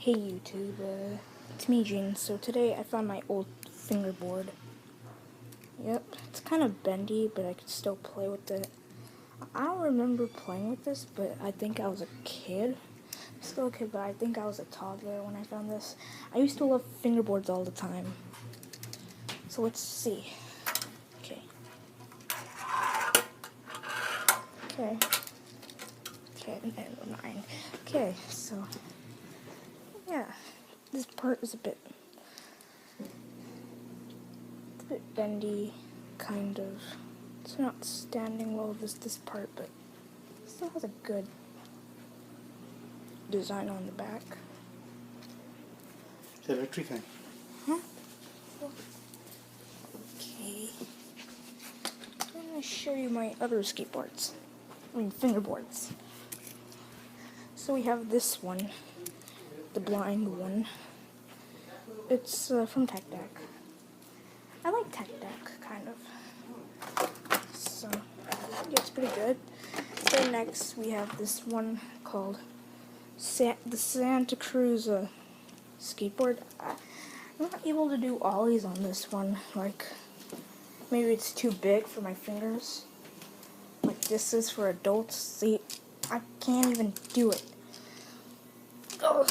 Hey YouTube, it's me Gene. So today I found my old fingerboard. Yep, it's kind of bendy, but I can still play with it. I don't remember playing with this, but I think I was a kid. Still a kid, but I think I was a toddler when I found this. I used to love fingerboards all the time. So let's see. Okay. Okay. Okay, and 9. Okay, so yeah. This part is a bit bendy, kind of. It's not standing well, this part, but it still has a good design on the back. It's an electric fan. Huh? Okay. I'm going to show you my other skateboards. Fingerboards. So we have this one, the blind one. It's from Tech Deck. I like Tech Deck, kind of. So, yeah, it's pretty good. So next we have this one called the Santa Cruz skateboard. I'm not able to do ollies on this one. Like, maybe it's too big for my fingers. Like, this is for adults. See, I can't even do it. Ugh.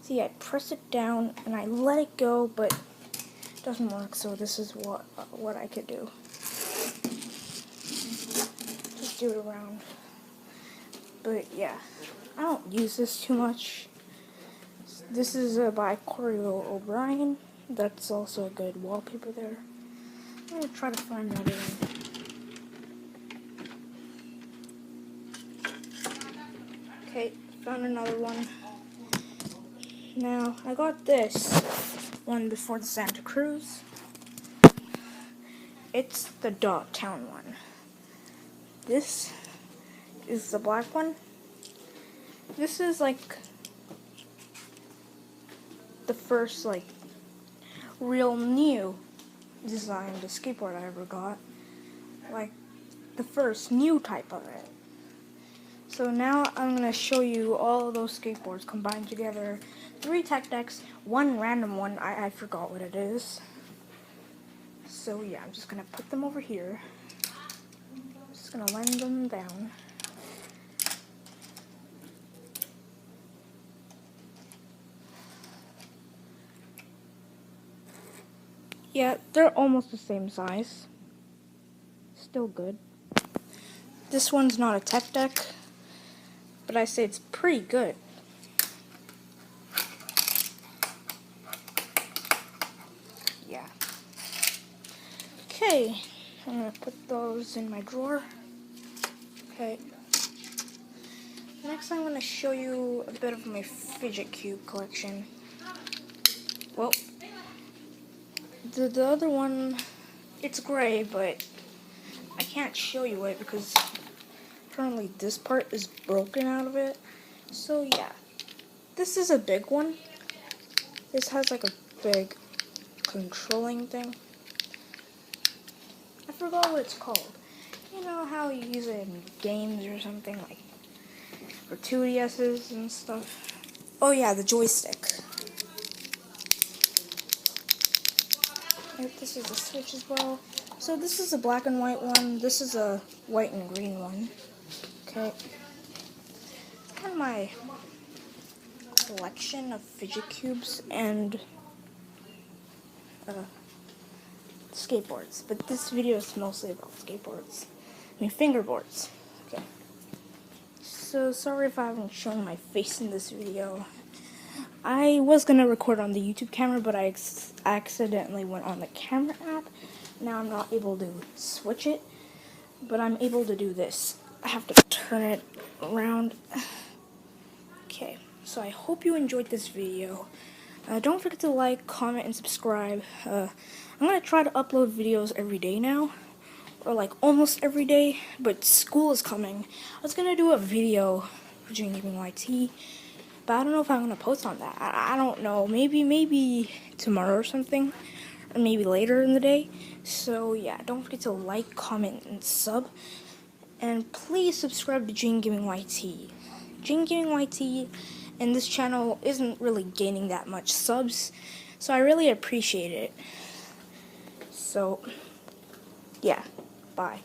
See, I press it down and I let it go, but it doesn't work. So this is what I could do. Just do it around. But yeah, I don't use this too much. This is by Corey O'Brien. That's also a good wallpaper there. I'm gonna try to find another one. Okay, found another one. Now, I got this one before the Santa Cruz. It's the Dogtown one. This is the black one. This is like the first like real new design to skateboard I ever got. Like the first new type of it. So now I'm going to show you all of those skateboards combined together. 3 Tech Decks, 1 random one, I forgot what it is. So yeah, I'm just going to put them over here. Just going to land them down. Yeah, they're almost the same size. Still good. This one's not a Tech Deck, but I say it's pretty good. Yeah. Okay, I'm going to put those in my drawer. Okay. Next I'm going to show you a bit of my fidget cube collection. Well, the other one, it's gray, but I can't show you it because currently this part is broken out of it. So yeah, this is a big one. This has like a big controlling thing. I forgot what it's called. You know how you use it in games or something, like for 2DS's and stuff. Oh yeah, the joystick. Yep, this is a Switch as well. So this is a black and white one. This is a white and green one. Okay. Kind of my collection of fidget cubes and skateboards. But this video is mostly about skateboards. Fingerboards. Okay. So sorry if I haven't shown my face in this video. I was going to record on the YouTube camera, but I accidentally went on the camera app. Now I'm not able to switch it, but I'm able to do this. I have to turn it around. Okay, so I hope you enjoyed this video. Don't forget to like, comment, and subscribe. I'm going to try to upload videos every day now, or like almost every day, but school is coming. I was going to do a video for Junior Gaming YT, but I don't know if I'm going to post on that. I don't know. Maybe tomorrow or something. Or maybe later in the day. So yeah, don't forget to like, comment, and sub. And please subscribe to Junior Gaming YT. Junior Gaming YT and this channel isn't really gaining that much subs, so I really appreciate it. So, yeah, bye.